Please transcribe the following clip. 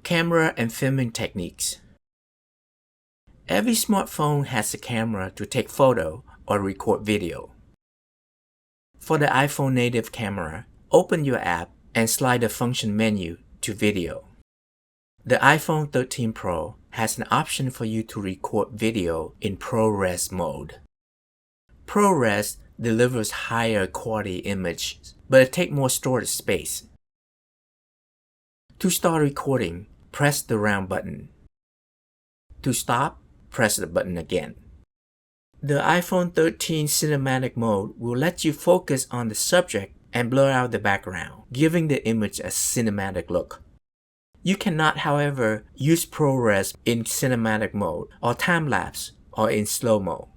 Camera and filming techniques. Every smartphone has a camera to take photo or record video. For the iPhone native camera, open your app and slide the function menu to video. The iPhone 13 Pro has an option for you to record video in ProRes mode. ProRes delivers higher quality images, but it takes more storage space. To start recording, press the round button. To stop, press the button again. The iPhone 13 cinematic mode will let you focus on the subject and blur out the background, giving the image a cinematic look. You cannot, however, use ProRes in cinematic mode or time-lapse or in slow-mo.